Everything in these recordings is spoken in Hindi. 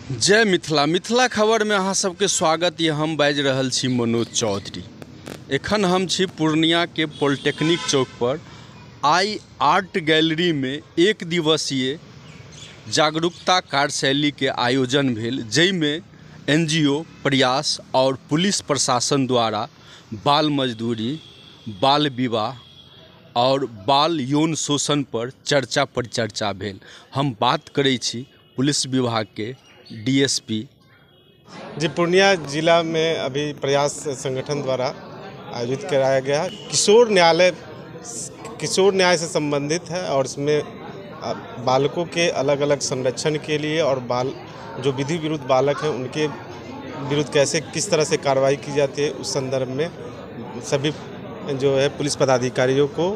जय मिथिला। मिथिला खबर में अहाँ सबके स्वागत ये। हम बाजि रहल छी मनोज चौधरी। एखन हम छी पूर्णिया के पॉलिटेक्निक चौक पर। आई आर्ट गैलरी में एक दिवसीय जागरूकता कार्यशैली के आयोजन भेल, जैमे NGO प्रयास और पुलिस प्रशासन द्वारा बाल मजदूरी, बाल विवाह और बाल यौन शोषण पर चर्चा परिचर्चा भेल। हम बात करै छी पुलिस विभाग के DSP जी। पूर्णिया जिला में अभी प्रयास संगठन द्वारा आयोजित कराया गया किशोर न्याय से संबंधित है और इसमें बालकों के अलग अलग संरक्षण के लिए और जो विधि विरुद्ध बालक हैं उनके विरुद्ध किस तरह से कार्रवाई की जाती है, उस संदर्भ में सभी जो है पुलिस पदाधिकारियों को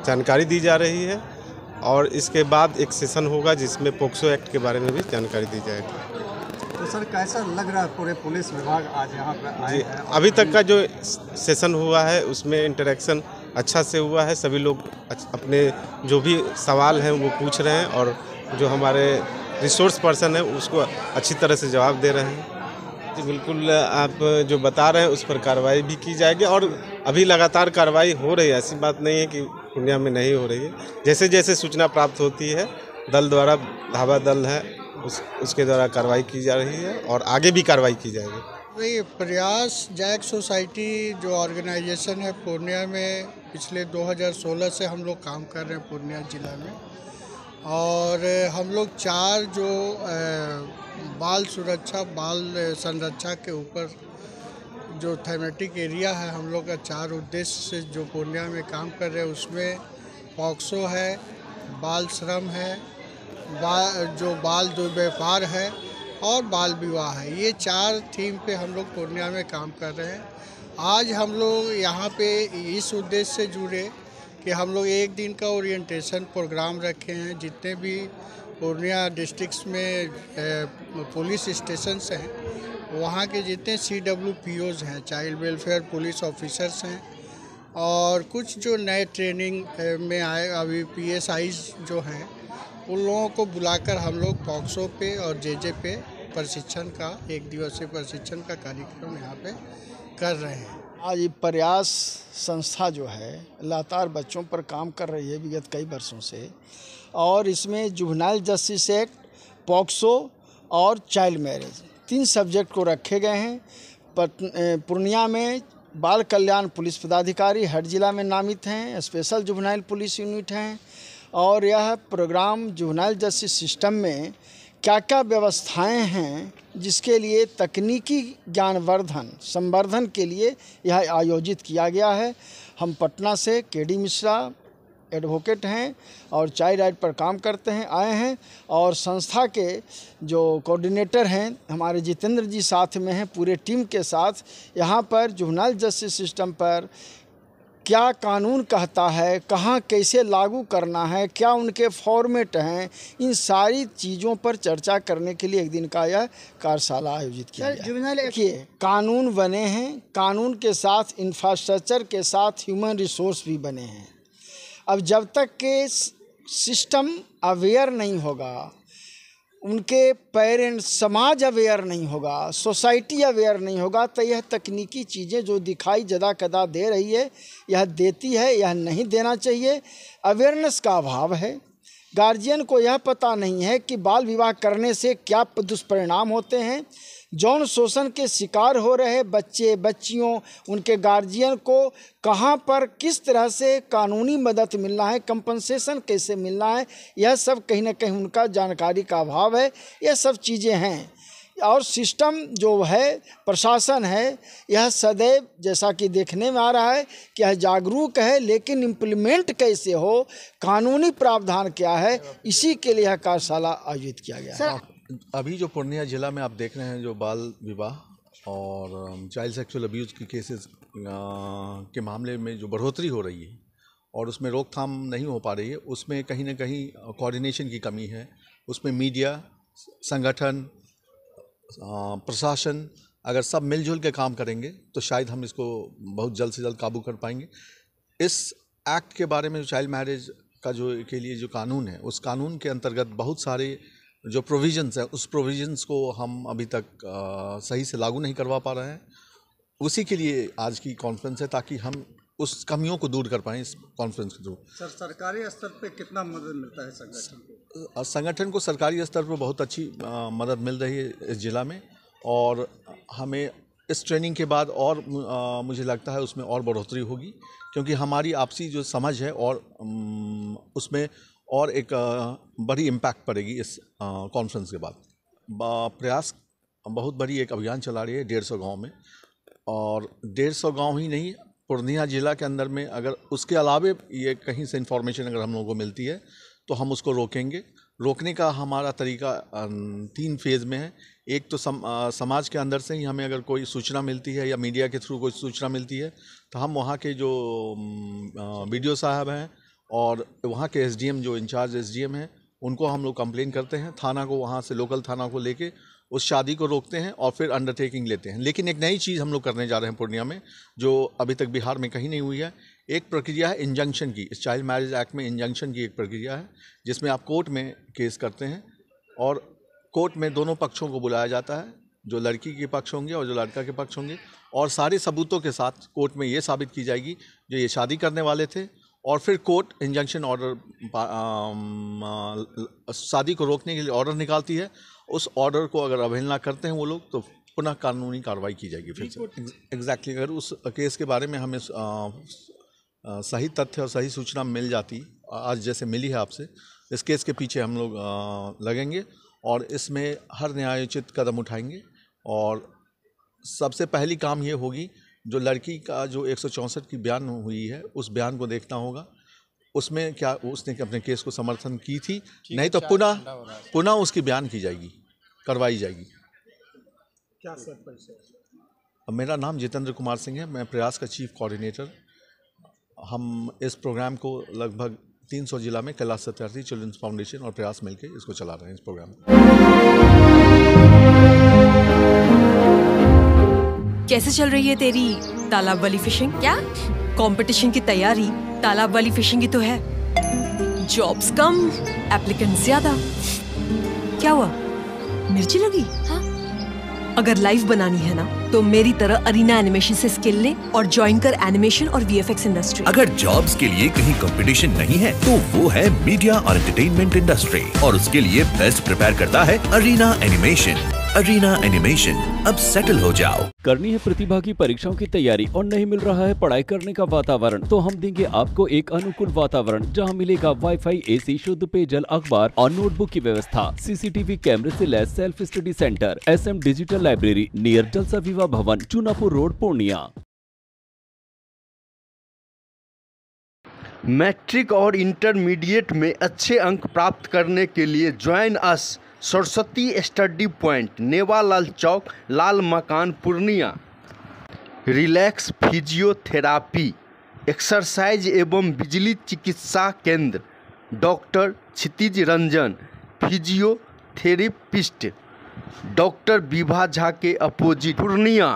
जानकारी दी जा रही है। और इसके बाद एक सेशन होगा जिसमें पोक्सो एक्ट के बारे में भी जानकारी दी जाएगी। तो सर कैसा लग रहा है पूरे पुलिस विभाग आज यहाँ पर आए हैं? अभी तक का जो सेशन हुआ है उसमें इंटरेक्शन अच्छा से हुआ है। सभी लोग अपने जो भी सवाल हैं वो पूछ रहे हैं और जो हमारे रिसोर्स पर्सन है उसको अच्छी तरह से जवाब दे रहे हैं। जी बिल्कुल, आप जो बता रहे हैं उस पर कार्रवाई भी की जाएगी और अभी लगातार कार्रवाई हो रही है। ऐसी बात नहीं है कि पूर्णिया में नहीं हो रही है। जैसे जैसे सूचना प्राप्त होती है दल द्वारा, धावा दल है उसके द्वारा कार्रवाई की जा रही है और आगे भी कार्रवाई की जाएगी। ये प्रयास जैक सोसाइटी जो ऑर्गेनाइजेशन है पूर्णिया में, पिछले 2016 से हम लोग काम कर रहे हैं पूर्णिया ज़िला में। और हम लोग 4 जो बाल सुरक्षा, बाल संरक्षा के ऊपर जो थीमेटिक एरिया है, हम लोग का 4 उद्देश्य से जो पूर्णिया में काम कर रहे हैं उसमें पॉक्सो है, बाल श्रम है, जो बाल दुर्व्यवहार है और बाल विवाह है। ये 4 थीम पे हम लोग पूर्णिया में काम कर रहे हैं। आज हम लोग यहाँ पे इस उद्देश्य से जुड़े कि हम लोग एक दिन का ओरिएंटेशन प्रोग्राम रखे हैं। जितने भी पूर्णिया डिस्ट्रिक्ट्स में पुलिस स्टेशंस हैं वहाँ के जितने CWPOs हैं, चाइल्ड वेलफेयर पुलिस ऑफिसर्स हैं, और कुछ जो नए ट्रेनिंग में आए अभी PSIs जो हैं, उन लोगों को बुलाकर हम लोग पॉक्सो पे और JJ पे प्रशिक्षण का, एक दिवसीय प्रशिक्षण का कार्यक्रम यहाँ पे कर रहे हैं। आज प्रयास संस्था जो है लगातार बच्चों पर काम कर रही है विगत कई वर्षों से, और इसमें जुवेनाइल जस्टिस एक्ट, पॉक्सो और चाइल्ड मैरिज 3 सब्जेक्ट को रखे गए हैं। पूर्णिया में बाल कल्याण पुलिस पदाधिकारी हर जिला में नामित हैं, स्पेशल जुवेनाइल पुलिस यूनिट हैं। और यह प्रोग्राम जुवेनाइल जस्टिस सिस्टम में क्या क्या व्यवस्थाएं हैं जिसके लिए तकनीकी ज्ञानवर्धन संवर्धन के लिए यह आयोजित किया गया है। हम पटना से KD मिश्रा एडवोकेट हैं और चाइल्ड राइट पर काम करते हैं, आए हैं। और संस्था के जो कोऑर्डिनेटर हैं हमारे जितेंद्र जी साथ में हैं, पूरे टीम के साथ यहाँ पर जुवेनाइल जस्टिस सिस्टम पर क्या कानून कहता है, कहाँ कैसे लागू करना है, क्या उनके फॉर्मेट हैं, इन सारी चीज़ों पर चर्चा करने के लिए एक दिन का यह कार्यशाला आयोजित किया गया। देखिए, कानून बने हैं, कानून के साथ इंफ्रास्ट्रक्चर के साथ ह्यूमन रिसोर्स भी बने हैं। अब जब तक के सिस्टम अवेयर नहीं होगा, उनके पेरेंट्स, समाज अवेयर नहीं होगा, सोसाइटी अवेयर नहीं होगा, तो यह तकनीकी चीज़ें जो दिखाई जदा कदा दे रही है, यह देती है, यह नहीं देना चाहिए। अवेयरनेस का अभाव है। गार्जियन को यह पता नहीं है कि बाल विवाह करने से क्या दुष्परिणाम होते हैं। यौन शोषण के शिकार हो रहे बच्चे बच्चियों, उनके गार्जियन को कहाँ पर किस तरह से कानूनी मदद मिलना है, कंपनसेशन कैसे मिलना है, यह सब कहीं ना कहीं उनका जानकारी का अभाव है। यह सब चीज़ें हैं। और सिस्टम जो है, प्रशासन है, यह सदैव जैसा कि देखने में आ रहा है कि यह जागरूक है, लेकिन इम्प्लीमेंट कैसे हो, कानूनी प्रावधान क्या है, इसी के लिए यह कार्यशाला आयोजित किया गया है। अभी जो पूर्णिया जिला में आप देख रहे हैं जो बाल विवाह और चाइल्ड सेक्सुअल अब्यूज़ की केसेस के मामले में जो बढ़ोतरी हो रही है और उसमें रोकथाम नहीं हो पा रही है, उसमें कहीं ना कहीं कोऑर्डिनेशन की कमी है। उसमें मीडिया, संगठन, प्रशासन अगर सब मिलजुल के काम करेंगे तो शायद हम इसको बहुत जल्द से जल्द काबू कर पाएंगे। इस एक्ट के बारे में, जो चाइल्ड मैरिज का जो के लिए जो कानून है, उस कानून के अंतर्गत बहुत सारे जो प्रोविजंस है उस प्रोविजंस को हम अभी तक सही से लागू नहीं करवा पा रहे हैं। उसी के लिए आज की कॉन्फ्रेंस है, ताकि हम उस कमियों को दूर कर पाएँ इस कॉन्फ्रेंस के थ्रू। सर, सरकारी स्तर पे कितना मदद मिलता है संगठन को? संगठन को सरकारी स्तर पर बहुत अच्छी मदद मिल रही है इस जिला में, और हमें इस ट्रेनिंग के बाद और मुझे लगता है उसमें और बढ़ोतरी होगी, क्योंकि हमारी आपसी जो समझ है और उसमें और एक बड़ी इम्पैक्ट पड़ेगी इस कॉन्फ्रेंस के बाद। प्रयास बहुत बड़ी एक अभियान चला रही है 150 गांव में, और 150 गांव ही नहीं, पूर्णिया जिला के अंदर में अगर उसके अलावे ये कहीं से इन्फॉर्मेशन अगर हम लोगों को मिलती है तो हम उसको रोकेंगे। रोकने का हमारा तरीका 3 फेज़ में है। एक तो समाज के अंदर से ही हमें अगर कोई सूचना मिलती है या मीडिया के थ्रू कोई सूचना मिलती है तो हम वहाँ के जो BDO साहब हैं और वहाँ के SDM जो इंचार्ज SDM हैं उनको हम लोग कंप्लेन करते हैं, थाना को, वहाँ से लोकल थाना को लेके उस शादी को रोकते हैं और फिर अंडरटेकिंग लेते हैं। लेकिन एक नई चीज़ हम लोग करने जा रहे हैं पूर्णिया में, जो अभी तक बिहार में कहीं नहीं हुई है। एक प्रक्रिया है इंजंक्शन की। इस चाइल्ड मैरिज एक्ट में इंजंक्शन की एक प्रक्रिया है, जिसमें आप कोर्ट में केस करते हैं और कोर्ट में दोनों पक्षों को बुलाया जाता है, जो लड़की के पक्ष होंगे और जो लड़का के पक्ष होंगे, और सारे सबूतों के साथ कोर्ट में ये साबित की जाएगी जो ये शादी करने वाले थे, और फिर कोर्ट इंजंक्शन ऑर्डर, शादी को रोकने के लिए ऑर्डर निकालती है। उस ऑर्डर को अगर अवहेलना करते हैं वो लोग तो पुनः कानूनी कार्रवाई की जाएगी फिर से। एग्जैक्टली अगर उस केस के बारे में हमें सही तथ्य और सही सूचना मिल जाती, आज जैसे मिली है आपसे, इस केस के पीछे हम लोग लगेंगे और इसमें हर न्यायोचित कदम उठाएंगे। और सबसे पहली काम ये होगी, जो लड़की का जो 164 की बयान हुई है उस बयान को देखना होगा, उसमें क्या उसने अपने केस को समर्थन की थी, नहीं तो पुनः उसकी बयान की जाएगी, करवाई जाएगी। क्या सर परिचय? मेरा नाम जितेंद्र कुमार सिंह है, मैं प्रयास का चीफ कोऑर्डिनेटर। हम इस प्रोग्राम को लगभग 300 जिला में कैलाश सत्यार्थी चिल्ड्रंस फाउंडेशन और प्रयास मिलकर इसको चला रहे हैं, इस प्रोग्राम को। कैसे चल रही है तेरी तालाब वाली फिशिंग? क्या कंपटीशन की तैयारी तालाब वाली फिशिंग की तो है। जॉब्स कम, एप्लीकेंट ज्यादा। क्या हुआ, मिर्ची लगी? हाँ? अगर लाइव बनानी है ना तो मेरी तरह अरीना एनिमेशन से स्किल ले और ज्वाइन कर एनिमेशन और VFX इंडस्ट्री। अगर जॉब्स के लिए कहीं कंपटीशन नहीं है तो वो है मीडिया और एंटरटेनमेंट इंडस्ट्री, और उसके लिए बेस्ट प्रिपेयर करता है अरीना एनिमेशन। अरीना एनिमेशन, अब सेटल हो जाओ। करनी है प्रतिभा की परीक्षाओं की तैयारी और नहीं मिल रहा है पढ़ाई करने का वातावरण, तो हम देंगे आपको एक अनुकूल वातावरण, जहां मिलेगा वाईफाई, AC, शुद्ध पेयजल, अखबार और नोटबुक की व्यवस्था, CCTV कैमरे से लैस self study centre, SM digital library near जलसा विवाह भवन, चुनापुर रोड, पूर्णिया। मैट्रिक और इंटरमीडिएट में अच्छे अंक प्राप्त करने के लिए join us Saraswati study point, Newalal Chowk, Lal Makan, Purnia. Relax physiotherapy, exercise एवं बिजली चिकित्सा केंद्र, doctor Kshitij Ranjan, physiotherapist, doctor Vibha Jha के अपोजिट, पूर्णिया।